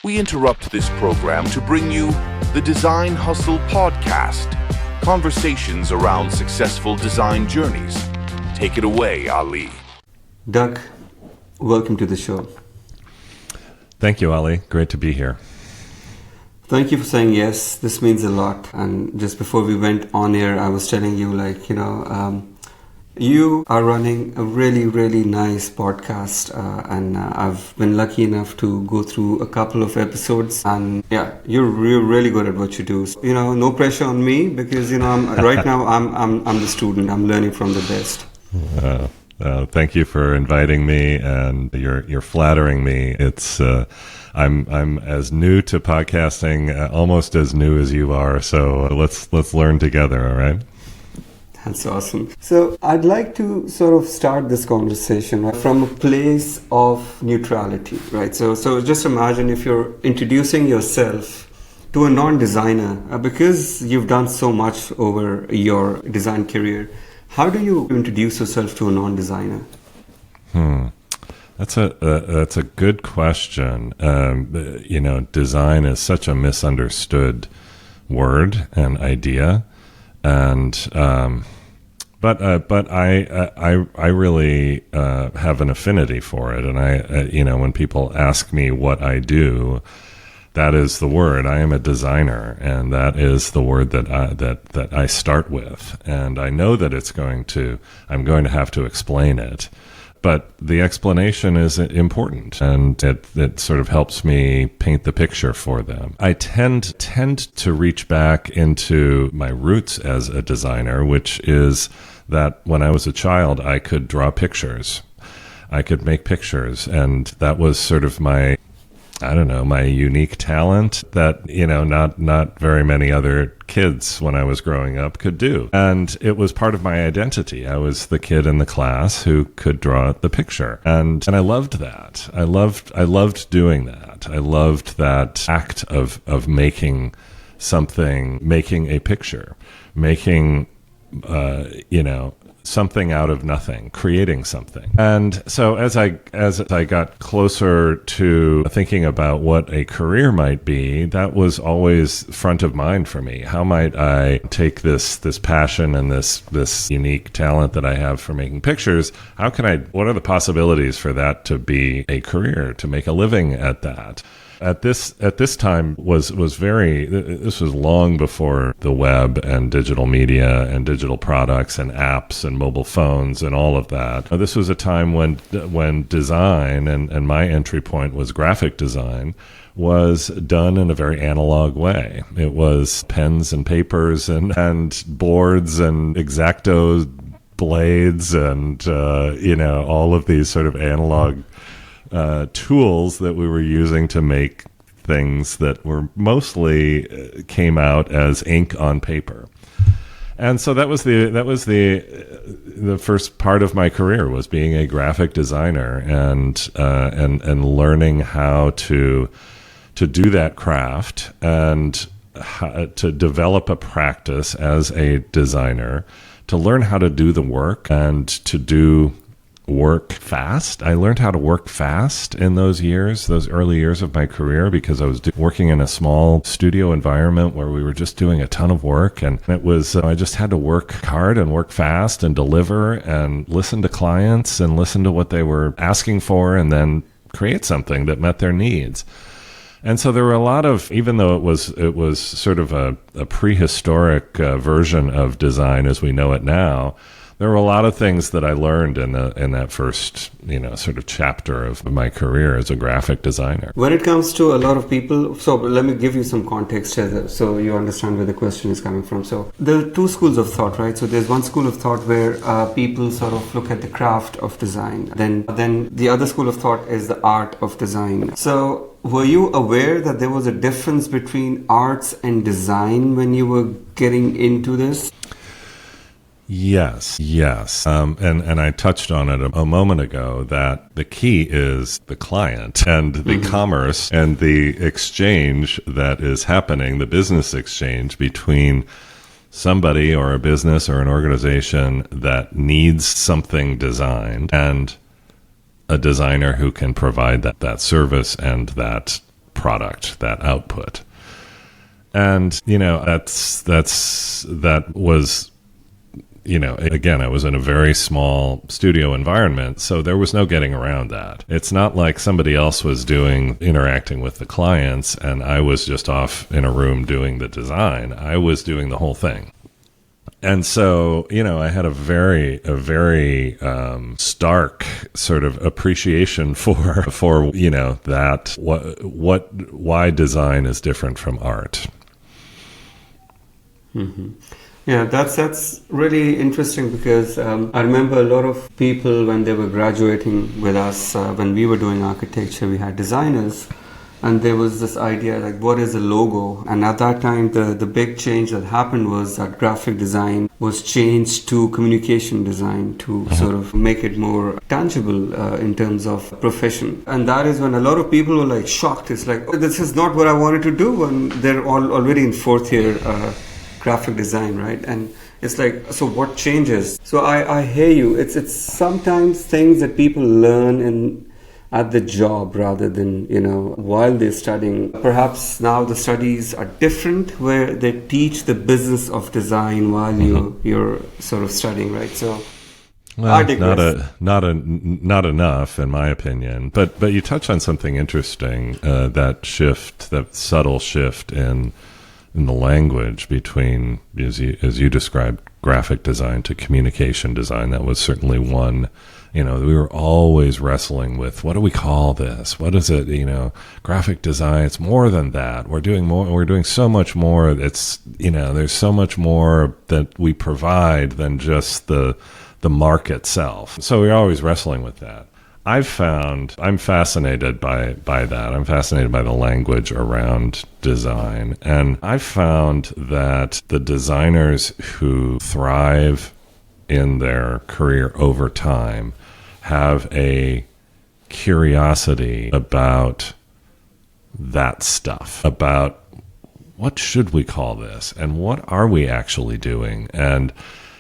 We interrupt this program to bring you the Design Hustle podcast, conversations around successful design journeys. Take it away, Ali. Doug, welcome to the show. Thank you, Ali. Great to be here. Thank you for saying yes. This means a lot. And just before we went on air, I was telling you, you are running a really, really nice podcast. And I've been lucky enough to go through a couple of episodes. And yeah, you're really good at what you do. So, no pressure on me because, right now I'm the student. I'm learning from the best. Thank you for inviting me, and you're flattering me. It's I'm as new to podcasting, almost as new as you are. So let's learn together. All right. That's awesome. So I'd like to sort of start this conversation from a place of neutrality, right? So just imagine if you're introducing yourself to a non-designer, because you've done so much over your design career. How do you introduce yourself to a non-designer? That's a good question. Design is such a misunderstood word and idea, and but I really have an affinity for it, and I when people ask me what I do, that is the word. I am a designer, and that is the word that I start with. And I know that I'm going to have to explain it, but the explanation is important, and it sort of helps me paint the picture for them. I tend to reach back into my roots as a designer, which is that when I was a child, I could draw pictures. I could make pictures, and that was sort of my unique talent that, not very many other kids when I was growing up could do. And it was part of my identity. I was the kid in the class who could draw the picture. And I loved that. I loved doing that. I loved that act of making something, making a picture, making, something out of nothing, creating something. And so as I got closer to thinking about what a career might be, that was always front of mind for me. How might I take this passion and this unique talent that I have for making pictures? What are the possibilities for that to be a career, to make a living at that? At this time this was long before the web and digital media and digital products and apps and mobile phones and all of that. This was a time when design, and my entry point was graphic design, was done in a very analog way. It was pens and papers and boards and X-Acto blades and all of these sort of analog tools that we were using to make things that were mostly came out as ink on paper. And so that was the first part of my career, was being a graphic designer and learning how to do that craft and how to develop a practice as a designer, to learn how to do the work and to do work fast. I learned how to work fast in those early years of my career, because I was working in a small studio environment where we were just doing a ton of work, and it was I just had to work hard and work fast and deliver and listen to clients and listen to what they were asking for, and then create something that met their needs. And so there were a lot of, even though it was sort of a prehistoric version of design as we know it now, there were a lot of things that I learned in that first, sort of chapter of my career as a graphic designer. When it comes to a lot of people, so let me give you some context here so you understand where the question is coming from. So there are two schools of thought, right? So there's one school of thought where people sort of look at the craft of design. Then the other school of thought is the art of design. So were you aware that there was a difference between arts and design when you were getting into this? Yes. And I touched on it a moment ago, that the key is the client and the commerce and the exchange that is happening, the business exchange between somebody or a business or an organization that needs something designed and a designer who can provide that service and that product, that output. And, that was, again, I was in a very small studio environment, so there was no getting around that. It's not like somebody else was interacting with the clients, and I was just off in a room doing the design. I was doing the whole thing. And so, I had a very stark sort of appreciation for that, why design is different from art. Mm-hmm. Yeah, that's really interesting because I remember a lot of people when they were graduating with us, when we were doing architecture, we had designers, and there was this idea like, what is a logo? And at that time, the big change that happened was that graphic design was changed to communication design to sort of make it more tangible in terms of profession. And that is when a lot of people were like shocked. It's like, oh, this is not what I wanted to do, and they're already in fourth year graphic design, right? And it's like, so what changes? So I hear you. It's sometimes things that people learn at the job rather than, while they're studying. Perhaps now the studies are different where they teach the business of design while you're sort of studying, right? So well, not enough, in my opinion. But you touch on something interesting, that subtle shift in the language between, as you described, graphic design to communication design. That was certainly one. We were always wrestling with, what do we call this? What is it? Graphic design, it's more than that. We're doing more. We're doing so much more. It's, there's so much more that we provide than just the mark itself. So we're always wrestling with that. I'm fascinated by that. I'm fascinated by the language around design. And I've found that the designers who thrive in their career over time have a curiosity about that stuff, about what should we call this and what are we actually doing. And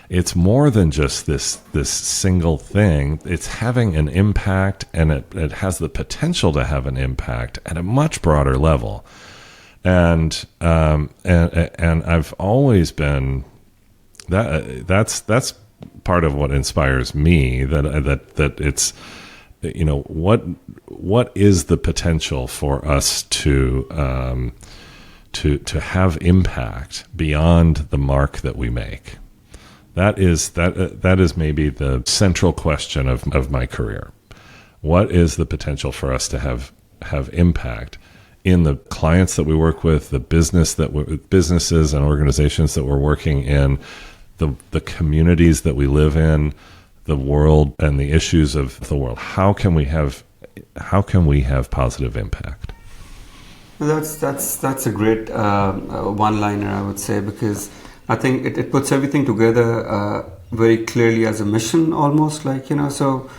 it's more than just this single thing. It's having an impact, and it has the potential to have an impact at a much broader level. And I've always been that's part of what inspires me, that it's, what is the potential for us to have impact beyond the mark that we make. That is maybe the central question of my career. What is the potential for us to have impact in the clients that we work with, the businesses and organizations that we're working in, the communities that we live in, the world and the issues of the world? How can we have positive impact? That's a great one-liner, I would say, because I think it puts everything together very clearly as a mission, almost like, so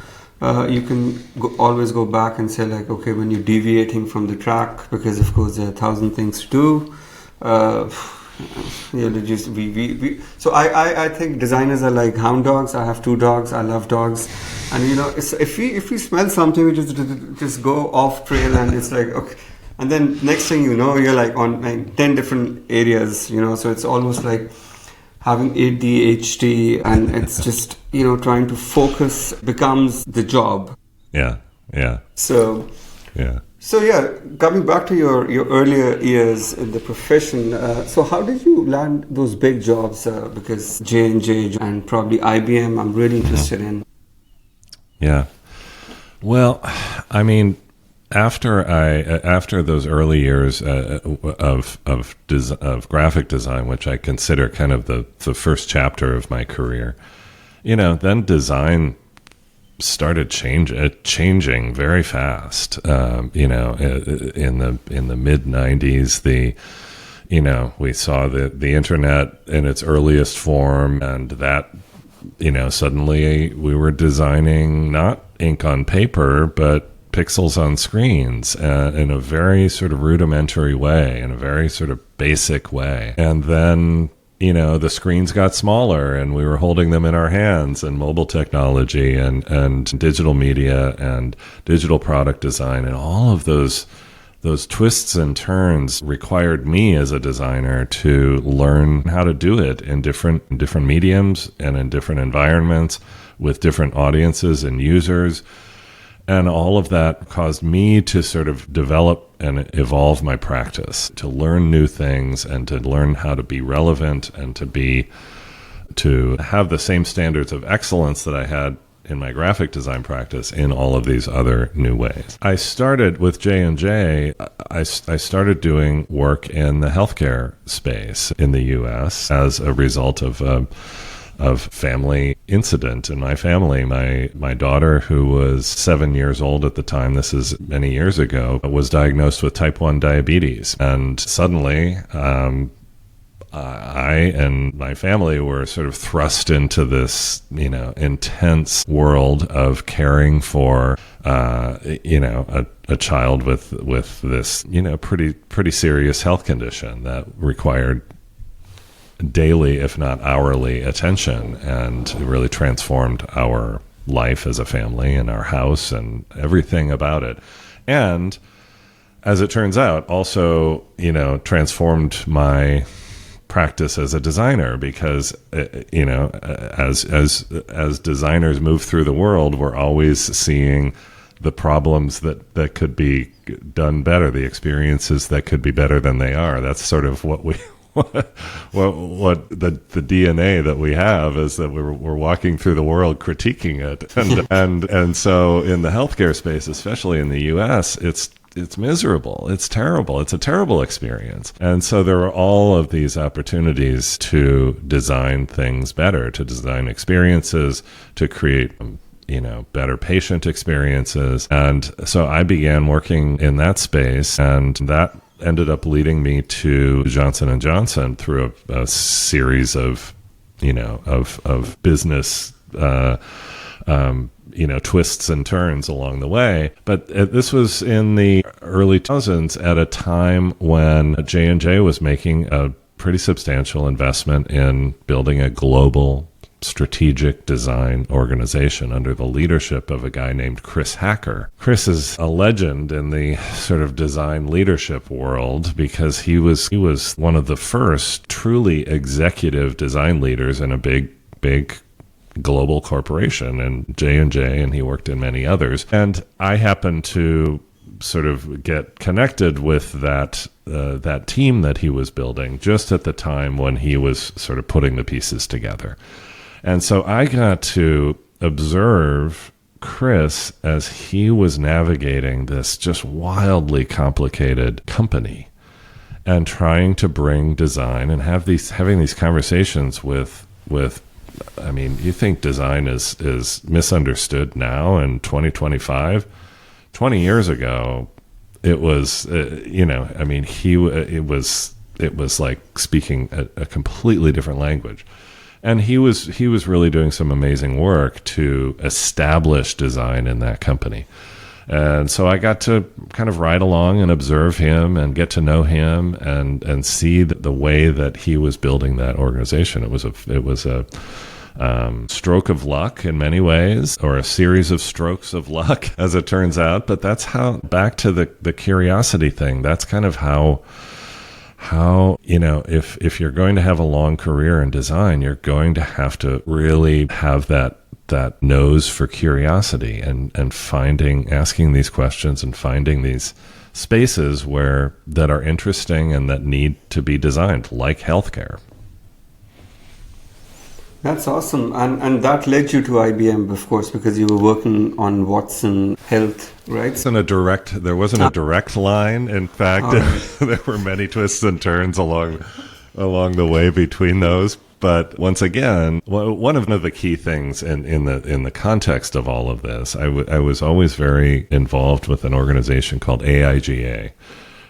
you can always go back and say like, okay, when you're deviating from the track, because of course there are 1,000 things to do, so I think designers are like hound dogs. I have 2 dogs. I love dogs, and if we smell something, we just go off trail, and it's like, okay. And then next thing you know, you're like on like 10 different areas, so it's almost like having ADHD, and it's just, trying to focus becomes the job. Yeah. So coming back to your earlier years in the profession, so how did you land those big jobs? Because J&J and probably IBM, I'm really interested in. Yeah. Well, I mean, after those early years of graphic design, which I consider kind of the first chapter of my career, then design started changing very fast. In the mid 90s, we saw the internet in its earliest form, and that, suddenly we were designing not ink on paper, but pixels on screens in a very sort of rudimentary way, in a very sort of basic way. And then, the screens got smaller, and we were holding them in our hands, and mobile technology and digital media and digital product design and all of those those twists and turns required me as a designer to learn how to do it in different mediums and in different environments with different audiences and users. And all of that caused me to sort of develop and evolve my practice, to learn new things and to learn how to be relevant and to have the same standards of excellence that I had in my graphic design practice in all of these other new ways. I started with J&J. I started doing work in the healthcare space in the U.S. as a result of family incident in my family. My daughter, who was 7 years old at the time, this is many years ago, was diagnosed with type 1 diabetes. And suddenly, I and my family were sort of thrust into this, intense world of caring for, a child with this, pretty serious health condition that required daily, if not hourly, attention, and it really transformed our life as a family and our house and everything about it. And as it turns out, also, transformed my practice as a designer, because as designers move through the world, we're always seeing the problems that could be done better, the experiences that could be better than they are. That's sort of what we what the DNA that we have, is that we're walking through the world critiquing it, and so in the healthcare space, especially in the U.S., it's miserable. It's terrible. It's a terrible experience. And so there are all of these opportunities to design things better, to design experiences, to create, better patient experiences. And so I began working in that space, and that ended up leading me to Johnson & Johnson through a series of, of business, twists and turns along the way. But this was in the early 2000s, at a time when J&J was making a pretty substantial investment in building a global strategic design organization under the leadership of a guy named Chris Hacker. Chris is a legend in the sort of design leadership world, because he was one of the first truly executive design leaders in a big global corporation, and J&J, and he worked in many others. And I happened to sort of get connected with that team that he was building just at the time when he was sort of putting the pieces together. And so I got to observe Chris as he was navigating this just wildly complicated company and trying to bring design and having these conversations with you think design is misunderstood now in 2025? 20 years ago, it was, it was like speaking a completely different language. And he was really doing some amazing work to establish design in that company. And so I got to kind of ride along and observe him and get to know him and see the way that he was building that organization. It was a stroke of luck in many ways, or a series of strokes of luck, as it turns out. But that's how, back to the curiosity thing, that's kind of how if you're going to have a long career in design, you're going to have to really have that nose for curiosity and asking these questions and finding these spaces that are interesting and that need to be designed, like healthcare. That's awesome. And that led you to IBM, of course, because you were working on Watson Health, right? There wasn't a direct line. In fact, there were many twists and turns along the way between those. But once again, one of the key things in the context of all of this, I was always very involved with an organization called AIGA.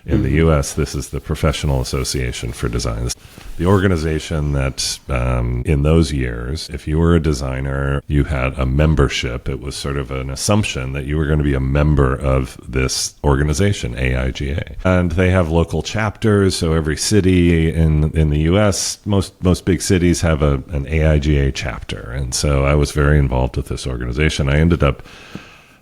In the U.S., this is the Professional Association for Design. The organization that, in those years, if you were a designer, you had a membership. It was sort of an assumption that you were going to be a member of this organization, AIGA. And they have local chapters, so every city in the U.S., most big cities have an AIGA chapter. And so I was very involved with this organization. I ended up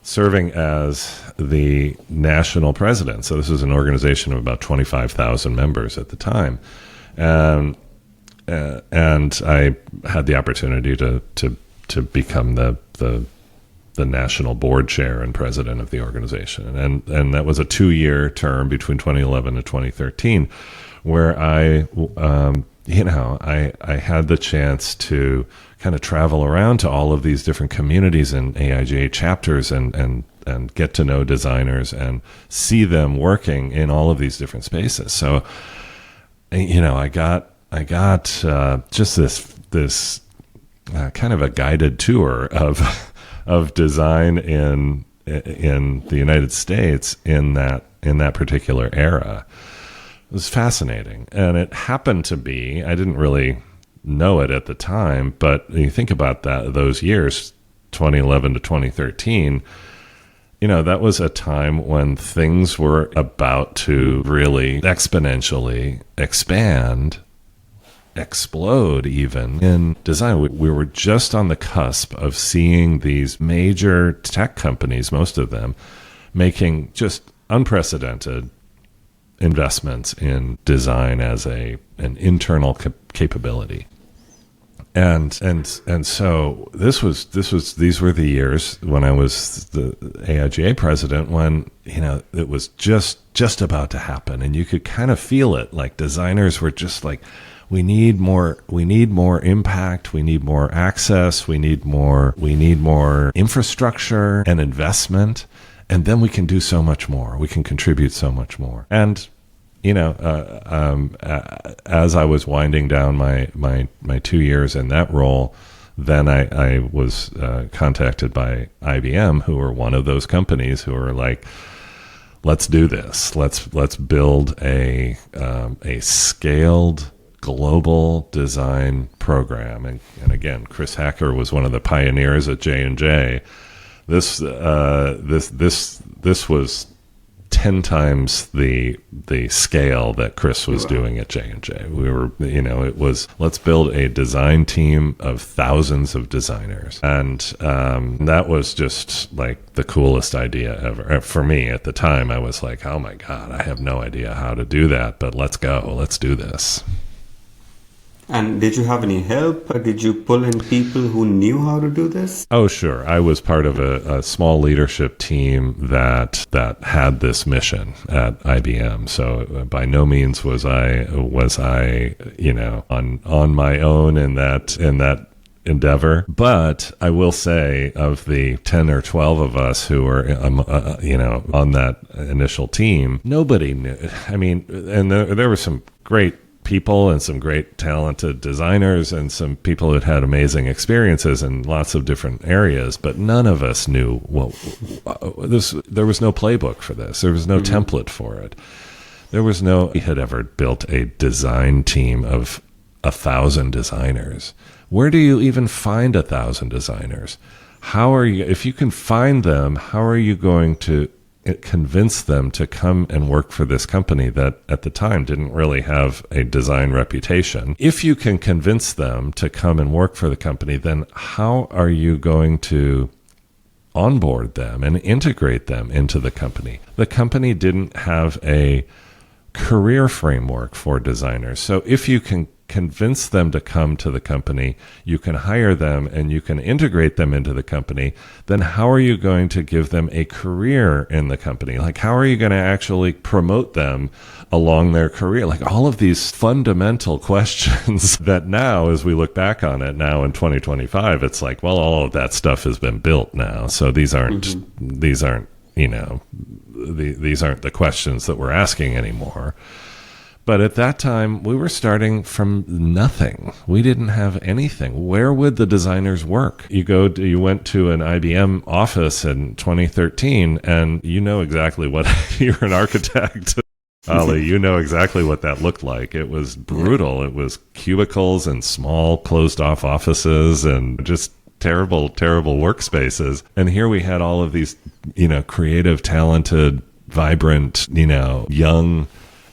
serving as the national president. So this was an organization of about 25,000 members at the time. And I had the opportunity to become the national board chair and president of the organization. And that was a 2-year term between 2011 and 2013, where I had the chance to kind of travel around to all of these different communities and AIGA chapters and get to know designers and see them working in all of these different spaces. So, I got just this kind of a guided tour of design in the United States in that particular era. It was fascinating, and it happened to be, I didn't really know it at the time, but you think about those years, 2011 to 2013, that was a time when things were about to really exponentially explode even in design. We were just on the cusp of seeing these major tech companies, most of them, making just unprecedented investments in design as an internal capability. And so these were the years when I was the AIGA president, when it was just about to happen, and you could kind of feel it. Like designers were just like, we need more impact, we need more access, we need more infrastructure and investment, and then we can do so much more. We can contribute so much more. And as I was winding down my 2 years in that role, then I was contacted by IBM, who were one of those companies who were like, let's do this. Let's build a scaled global design program. And again, Chris Hacker was one of the pioneers at J&J. This was 10 times the scale that Chris was doing at J&J. We were, it was, let's build a design team of thousands of designers. And that was just like the coolest idea ever. For me at the time, I was like, oh my God, I have no idea how to do that, but let's go, let's do this. And did you have any help? Or did you pull in people who knew how to do this? Oh, sure. I was part of a small leadership team that had this mission at IBM. So by no means was I on my own in that endeavor. But I will say, of the 10 or 12 of us who were on that initial team, nobody knew. I mean, and there were some great people and some great talented designers and some people who had amazing experiences in lots of different areas, but none of us knew there was no playbook for this. There was no template for it. We had ever built a design team of 1,000 designers. Where do you even find 1,000 designers? If you can find them, how are you going to convince them to come and work for this company that at the time didn't really have a design reputation? If you can convince them to come and work for the company, then how are you going to onboard them and integrate them into the company? The company didn't have a career framework for designers. So if you can convince them to come to the company, you can hire them and you can integrate them into the company, then how are you going to give them a career in the company? Like, how are you going to actually promote them along their career? Like, all of these fundamental questions that now, as we look back on it now in 2025, it's like, well, all of that stuff has been built now. So these aren't the questions that we're asking anymore. But at that time, we were starting from nothing. We didn't have anything. Where would the designers work? You went to an IBM office in 2013, and you know exactly what, you're an architect, Ali, you know exactly what that looked like. It was brutal. It was cubicles and small closed-off offices and just terrible, terrible workspaces. And here we had all of these, creative, talented, vibrant, young,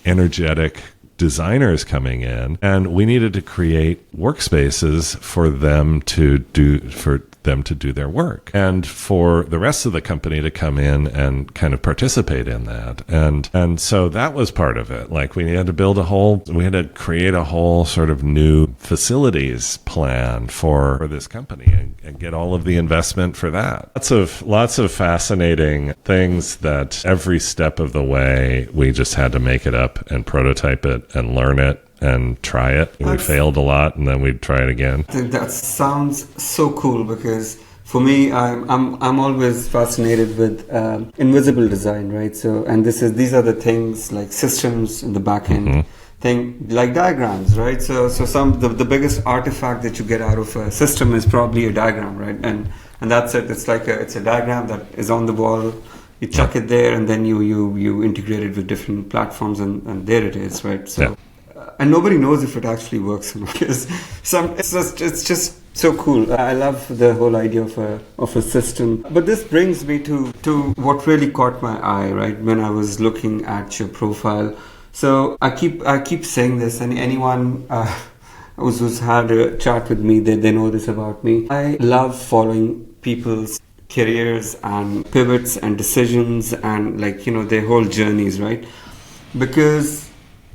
energetic designers coming in, and we needed to create workspaces for them them to do their work, and for the rest of the company to come in and kind of participate in that. And so that was part of it. Like we had to create a whole sort of new facilities plan for this company and get all of the investment for that. Lots of fascinating things that every step of the way we just had to make it up and prototype it and learn it and try it. We failed a lot, and then we'd try it again. I think that sounds so cool, because for me, I'm always fascinated with invisible design, right? So, and these are the things like systems in the back end, thing like diagrams, right? So the biggest artifact that you get out of a system is probably a diagram, right? And that's it. It's a diagram that is on the wall. You chuck it there, and then you integrate it with different platforms, and there it is, right? So. Yeah. And nobody knows if it actually works or not, because it's just so cool. I love the whole idea of a system. But this brings me to what really caught my eye, right, when I was looking at your profile. So I keep saying this, and anyone who's had a chat with me, they know this about me. I love following people's careers and pivots and decisions and their whole journeys, right? Because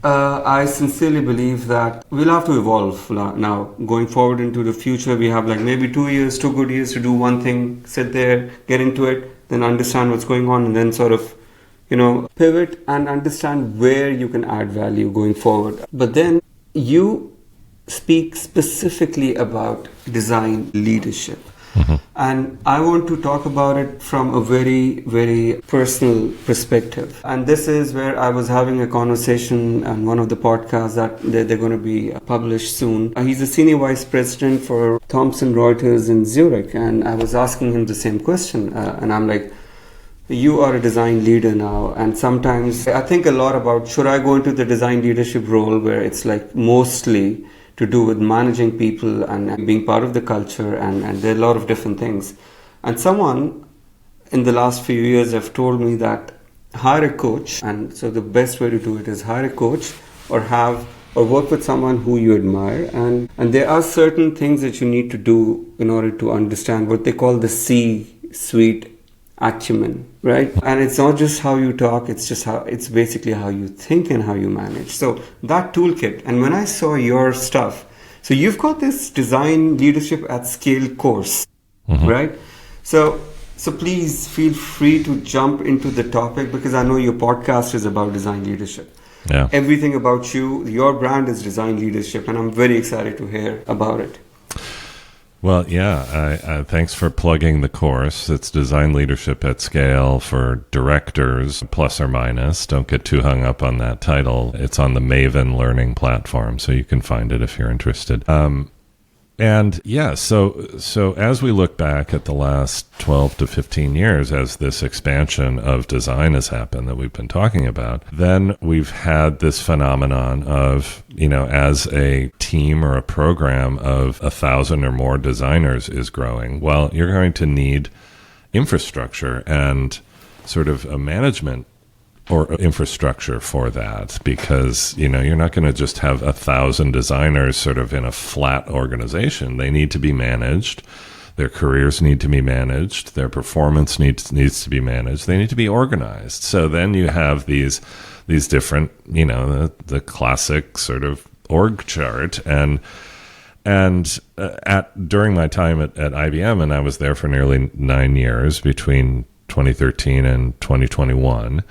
I sincerely believe that we'll have to evolve now. Going forward into the future, we have maybe 2 years, 2 good years to do one thing, sit there, get into it, then understand what's going on, and then sort of, pivot and understand where you can add value going forward. But then you speak specifically about design leadership. Mm-hmm. And I want to talk about it from a very, very personal perspective. And this is where I was having a conversation on one of the podcasts that they're going to be published soon. He's a senior vice president for Thomson Reuters in Zurich. And I was asking him the same question. And I'm like, you are a design leader now. And sometimes I think a lot about, should I go into the design leadership role where it's mostly to do with managing people and being part of the culture, and there are a lot of different things. And someone in the last few years have told me that hire a coach, and so the best way to do it is hire a coach or work with someone who you admire, and there are certain things that you need to do in order to understand what they call the C-suite acumen, right? And it's not just how you talk, it's basically how you think and how you manage. So that toolkit, and when I saw your stuff, so you've got this design leadership at scale course, right? So please feel free to jump into the topic, because I know your podcast is about design leadership. Yeah. Everything about your brand is design leadership, and I'm very excited to hear about it. Well, yeah, thanks for plugging the course. It's Design Leadership at Scale for directors, plus or minus. Don't get too hung up on that title. It's on the Maven learning platform, so you can find it if you're interested. And yeah, so as we look back at the last 12 to 15 years, as this expansion of design has happened that we've been talking about, then we've had this phenomenon of, as a team or a program of 1,000 or more designers is growing, well, you're going to need infrastructure and sort of a management or infrastructure for that, because you're not going to just have 1,000 designers sort of in a flat organization. They need to be managed. Their careers need to be managed. Their performance needs to be managed. They need to be organized. So then you have these different, the classic sort of org chart. And during my time at IBM, and I was there for nearly 9 years between 2013 and 2021.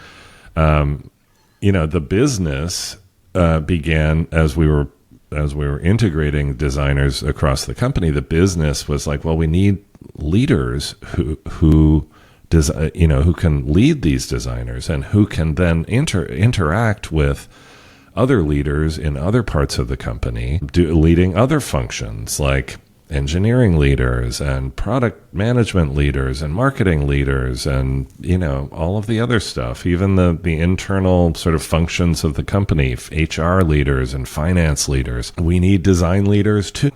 The business began as we were integrating designers across the company. The business was like, well, we need leaders who can lead these designers and who can then interact with other leaders in other parts of the company, leading other functions like engineering leaders and product management leaders and marketing leaders and, all of the other stuff, even the internal sort of functions of the company, HR leaders and finance leaders. We need design leaders too.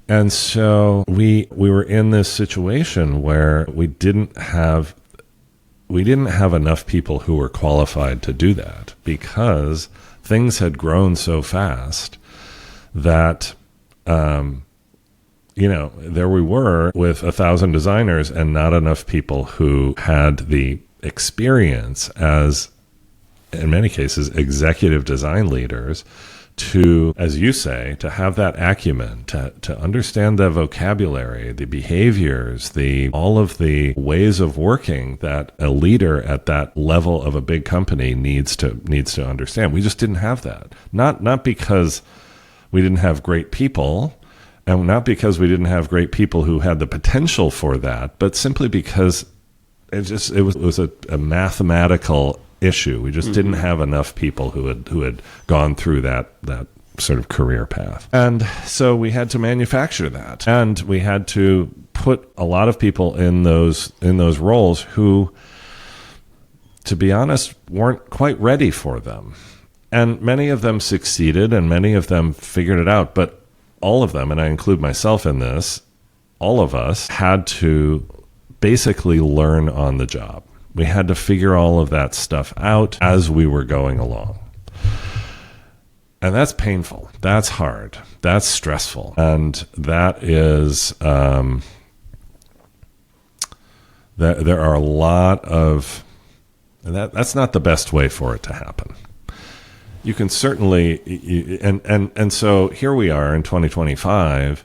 And so we were in this situation where we didn't have enough people who were qualified to do that, because things had grown so fast that there we were with 1,000 designers and not enough people who had the experience as, in many cases, executive design leaders to, as you say, to have that acumen, to understand the vocabulary, the behaviors, all of the ways of working that a leader at that level of a big company needs to understand. We just didn't have that. Not because we didn't have great people, and not because we didn't have great people who had the potential for that, but simply because it was a mathematical issue. We just didn't have enough people who had gone through that sort of career path. And so we had to manufacture that. And we had to put a lot of people in those roles who, to be honest, weren't quite ready for them. And many of them succeeded and many of them figured it out, but all of them, and I include myself in this, all of us had to basically learn on the job. We had to figure all of that stuff out as we were going along. And that's painful. That's hard. That's stressful. And that is, there are a lot of, that's not the best way for it to happen. You can certainly, and so here we are in 2025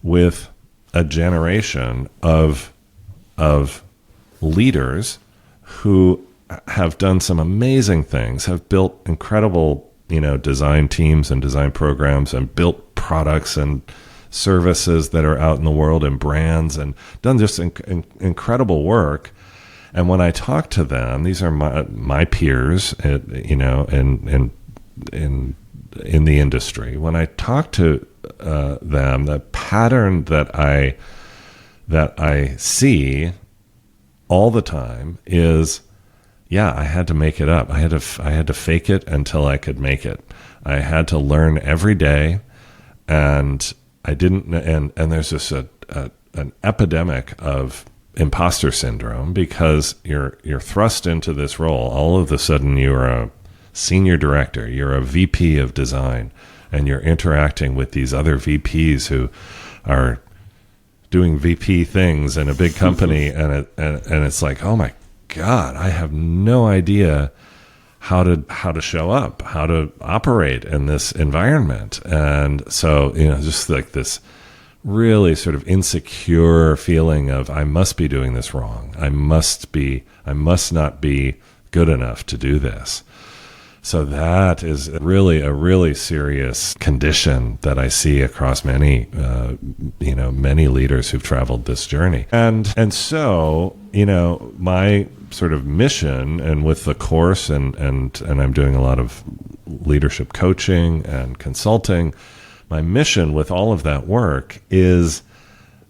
with a generation of leaders who have done some amazing things, have built incredible, design teams and design programs and built products and services that are out in the world and brands and done just incredible work. And when I talk to them, these are my peers, in the industry. When I talk to them, the pattern that I see all the time is, I had to make it up. I had to fake it until I could make it. I had to learn every day, and I didn't. And there's just an epidemic of imposter syndrome because you're thrust into this role. All of a sudden, you're a senior director, you're a VP of design, and you're interacting with these other VPs who are doing VP things in a big company, and it's like, oh my God, I have no idea how to show up, how to operate in this environment. And so, just like this really sort of insecure feeling of, I must be doing this wrong. I must not be good enough to do this. So that is really a really serious condition that I see across many leaders who've traveled this journey. And so, my sort of mission, and with the course, and I'm doing a lot of leadership coaching and consulting, my mission with all of that work is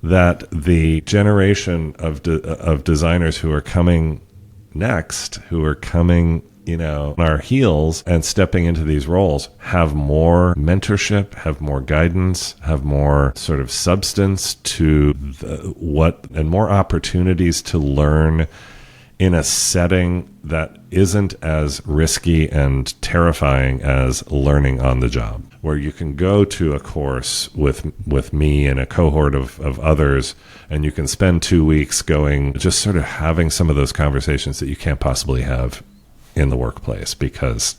that the generation of designers who are coming next, who are coming on our heels and stepping into these roles, have more mentorship, have more guidance, have more sort of substance to and more opportunities to learn in a setting that isn't as risky and terrifying as learning on the job, where you can go to a course with me and a cohort of others, and you can spend 2 weeks going, just sort of having some of those conversations that you can't possibly have in the workplace because,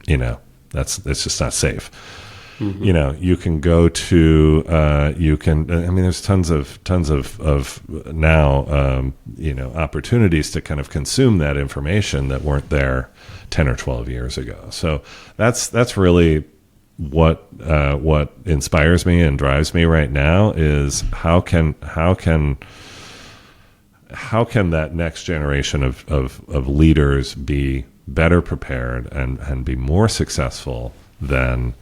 it's just not safe. Mm-hmm. You can go to, there's tons of now, opportunities to kind of consume that information that weren't there 10 or 12 years ago. So that's really what inspires me and drives me right now is how can that next generation of leaders be better prepared and be more successful than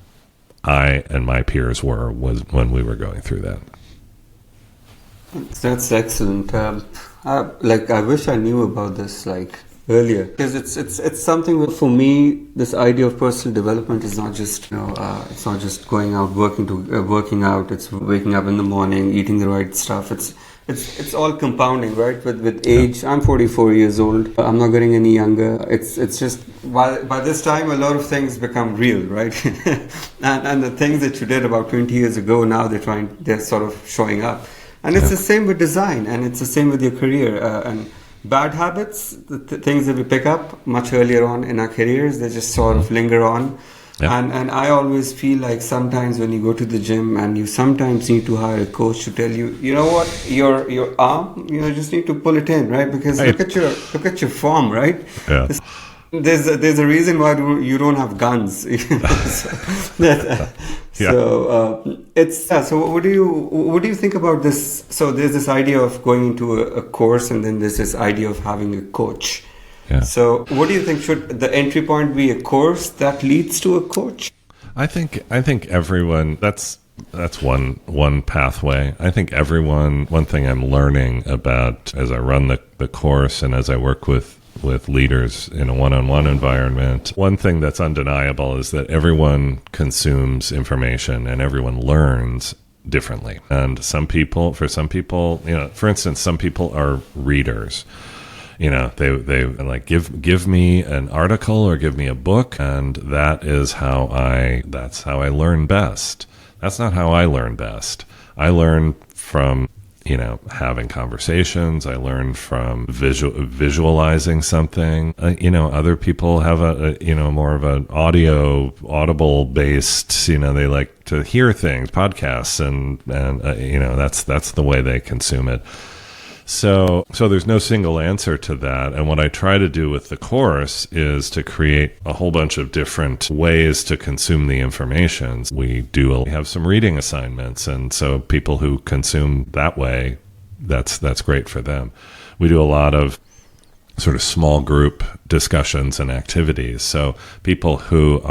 I and my peers was when we were going through that. That's excellent. I wish I knew about this earlier, because it's something for me. This idea of personal development is not just it's not just going out working out. It's waking up in the morning, eating the right stuff. it's all compounding, right? With age, I'm 44 years old. I'm not getting any younger. It's just by this time, a lot of things become real, right? and the things that you did about 20 years ago, now they're sort of showing up. And it's the same with design, and it's the same with your career. And bad habits, the things that we pick up much earlier on in our careers, they just sort of linger on. Yeah. And I always feel like sometimes when you go to the gym and you sometimes need to hire a coach to tell you, you know what, your arm, you just need to pull it in, right? Because look at your form, right? Yeah. There's a reason why you don't have guns. So what do you think about this? So there's this idea of going into a course, and then there's this idea of having a coach. Yeah. So what do you think, should the entry point be a course that leads to a coach? I think everyone, that's one pathway. I think one thing I'm learning about as I run the course and as I work with leaders in a one-on-one environment, one thing that's undeniable is that everyone consumes information and everyone learns differently. And for some people, for instance, some people are readers. They like give me an article or give me a book, and that's how I learn best. That's not how I learn best. I learn from having conversations. I learn from visualizing something. Other people have more of an audible based. They like to hear things, podcasts, and that's the way they consume it. So there's no single answer to that. And what I try to do with the course is to create a whole bunch of different ways to consume the information. We have some reading assignments. And so people who consume that way, that's great for them. We do a lot of sort of small group discussions and activities. So people who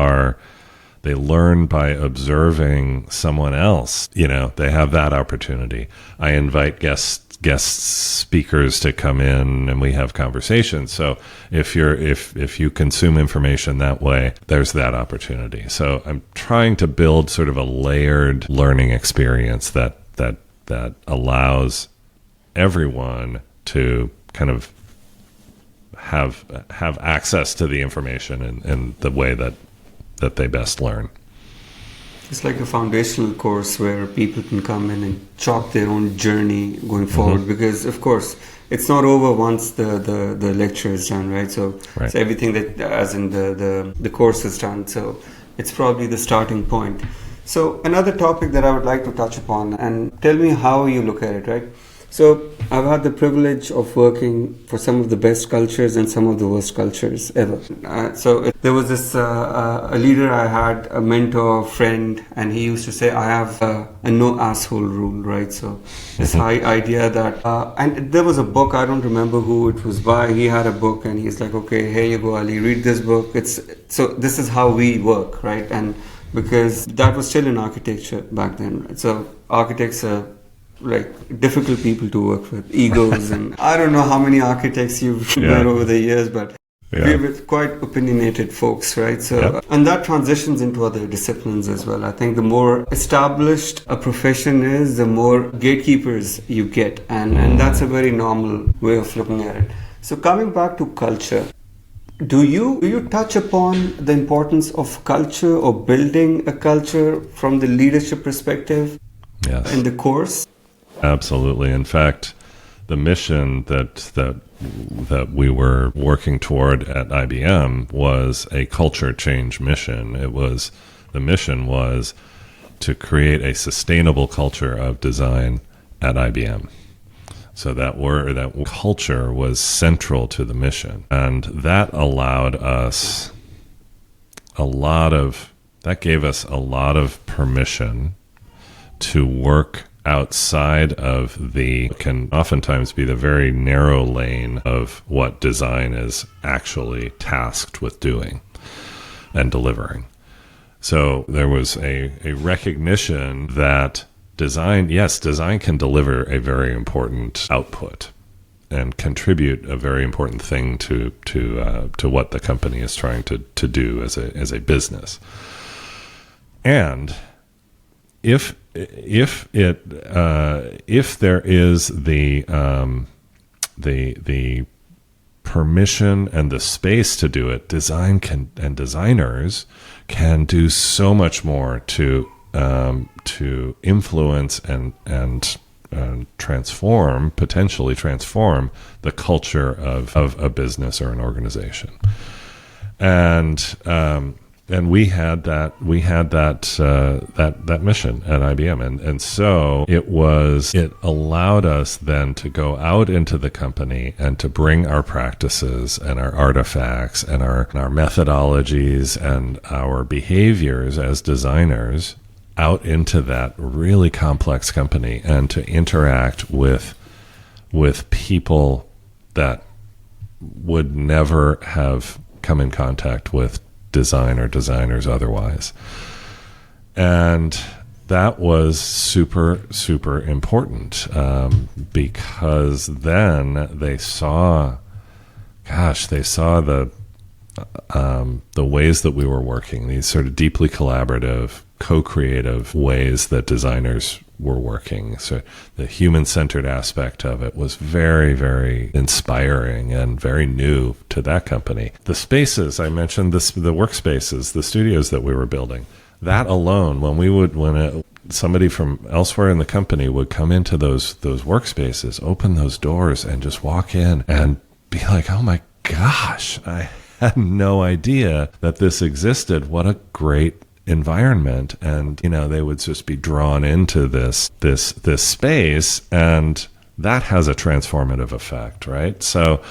they learn by observing someone else, they have that opportunity. I invite guest speakers to come in and we have conversations. So if you consume information that way, there's that opportunity. So I'm trying to build sort of a layered learning experience that allows everyone to kind of have access to the information in the way that they best learn. It's like a foundational course where people can come in and chalk their own journey going forward, because of course it's not over once the lecture is done, right? So it's everything that, as in the course is done. So it's probably the starting point. So another topic that I would like to touch upon, and tell me how you look at it, right? So I've had the privilege of working for some of the best cultures and some of the worst cultures ever. There was this a leader I had, a mentor, friend, and he used to say, I have a no asshole rule, right? So this high idea that, and there was a book, I don't remember who it was by, he had a book and he's like, okay, here you go, Ali, read this book. So this is how we work, right? And because that was still in architecture back then, right? So architects are like difficult people to work with, egos, and I don't know how many architects you've met over the years, but we're quite opinionated folks, right? So and that transitions into other disciplines as well. I think the more established a profession is, the more gatekeepers you get, and that's a very normal way of looking at it. So coming back to culture, do you touch upon the importance of culture or building a culture from the leadership perspective in the course? Absolutely. In fact, the mission that we were working toward at IBM was a culture change mission. The mission was to create a sustainable culture of design at IBM. So that culture was central to the mission, and that gave us a lot of permission to work outside of can oftentimes be the very narrow lane of what design is actually tasked with doing and delivering. So there was a recognition that design can deliver a very important output and contribute a very important thing to what the company is trying to do as a business. And if if there is the permission and the space to do it, designers can do so much more to influence and potentially transform the culture of a business or an organization. And we had that mission at IBM, and so it allowed us then to go out into the company and to bring our practices and our artifacts and our methodologies and our behaviors as designers out into that really complex company, and to interact with people that would never have come in contact with design or designers otherwise. And that was super, super important, because then they saw the ways that we were working, these sort of deeply collaborative, co-creative ways that designers were working. So the human-centered aspect of it was very, very inspiring and very new to that company. The spaces, I mentioned the workspaces, the studios that we were building, that alone, somebody from elsewhere in the company would come into those workspaces, open those doors and just walk in and be like, oh my gosh, I had no idea that this existed. What a great environment. And they would just be drawn into this space, and that has a transformative effect, right? So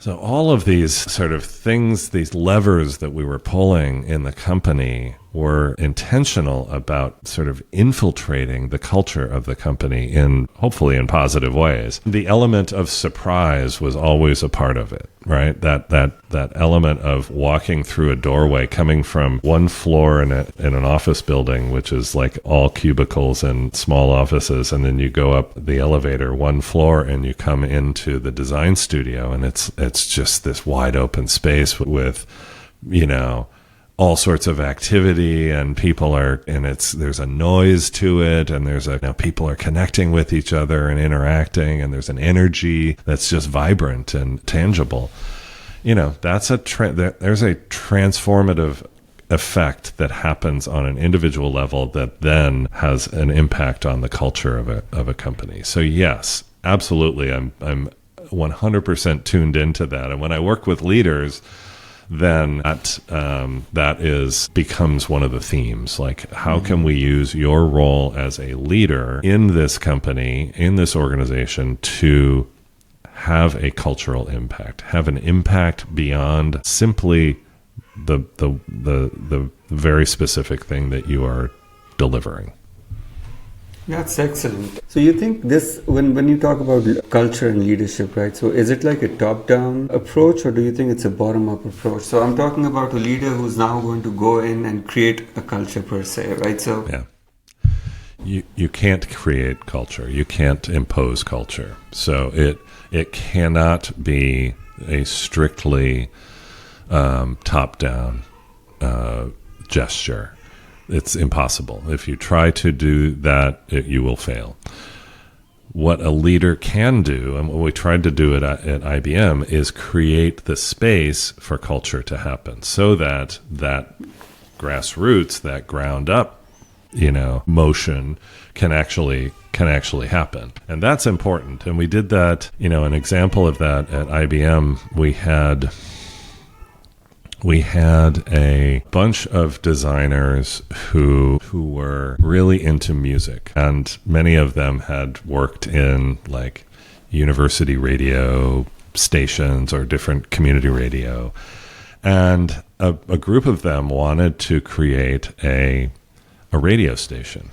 all of these sort of things, these levers that we were pulling in the company, were intentional about sort of infiltrating the culture of the company hopefully in positive ways. The element of surprise was always a part of it, right? That element of walking through a doorway, coming from one floor in an office building, which is like all cubicles and small offices, and then you go up the elevator one floor and you come into the design studio, and it's just this wide open space with, all sorts of activity, and there's a noise to it, and people are connecting with each other and interacting, and there's an energy that's just vibrant and tangible. That's there's a transformative effect that happens on an individual level that then has an impact on the culture of a company. So yes, absolutely, I'm 100% tuned into that. And when I work with leaders, then that becomes one of the themes. Like, how can we use your role as a leader in this company, in this organization, to have a cultural impact, have an impact beyond simply the very specific thing that you are delivering. That's excellent. So you think this, when you talk about culture and leadership, right? So is it like a top-down approach, or do you think it's a bottom-up approach? So I'm talking about a leader who's now going to go in and create a culture per se, right? So yeah, you can't create culture. You can't impose culture. So it cannot be a strictly top-down gesture. It's impossible. If you try to do that, you will fail. What a leader can do, and what we tried to do at IBM, is create the space for culture to happen, so that grassroots, that ground up, motion can actually happen. And that's important. And we did that, an example of that at IBM, we had a bunch of designers who were really into music, and many of them had worked in like university radio stations or different community radio. And a group of them wanted to create a radio station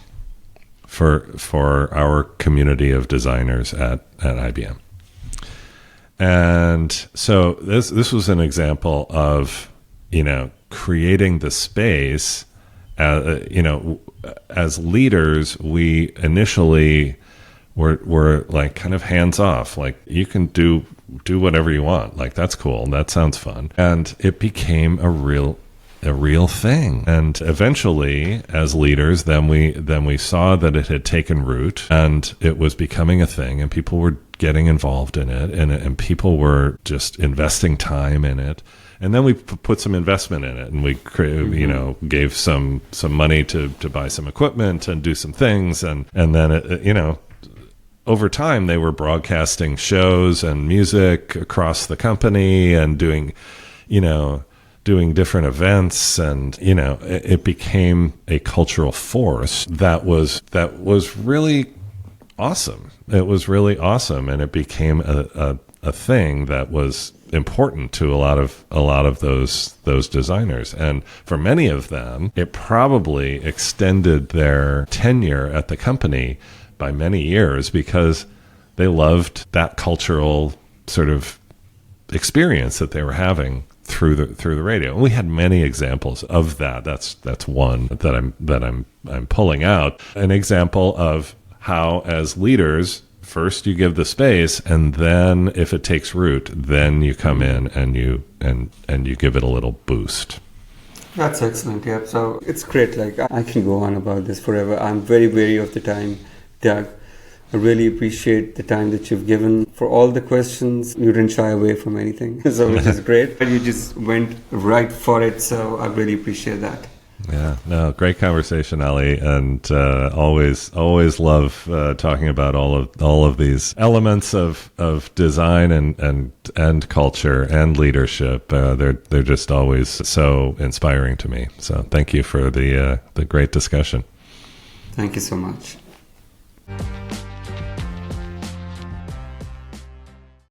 for our community of designers at IBM. And so this was an example of creating the space. As leaders, we initially were like kind of hands off. Like, you can do whatever you want. Like, that's cool. That sounds fun. And it became a real a real thing. And eventually, as leaders, then we saw that it had taken root and it was becoming a thing, and people were getting involved in it, and people were just investing time in it. And then we put some investment in it, and we gave some money to buy some equipment and do some things, and then over time they were broadcasting shows and music across the company and doing different events, and it became a cultural force that was really awesome. It was really awesome, and it became a thing that was important to a lot of those designers. And for many of them, it probably extended their tenure at the company by many years because they loved that cultural sort of experience that they were having through the radio. And we had many examples of that. That's one that I'm pulling out. An example of how, as leaders, first you give the space, and then if it takes root, then you come in and you give it a little boost. That's excellent. Yeah. So it's great. Like, I can go on about this forever. I'm very wary of the time, Doug. I really appreciate the time that you've given for all the questions. You didn't shy away from anything, so which is great. You just went right for it. So I really appreciate that. Yeah, no, great conversation, Ali, and always love talking about all of these elements of design and culture and leadership. They're just always so inspiring to me. So thank you for the great discussion. Thank you so much.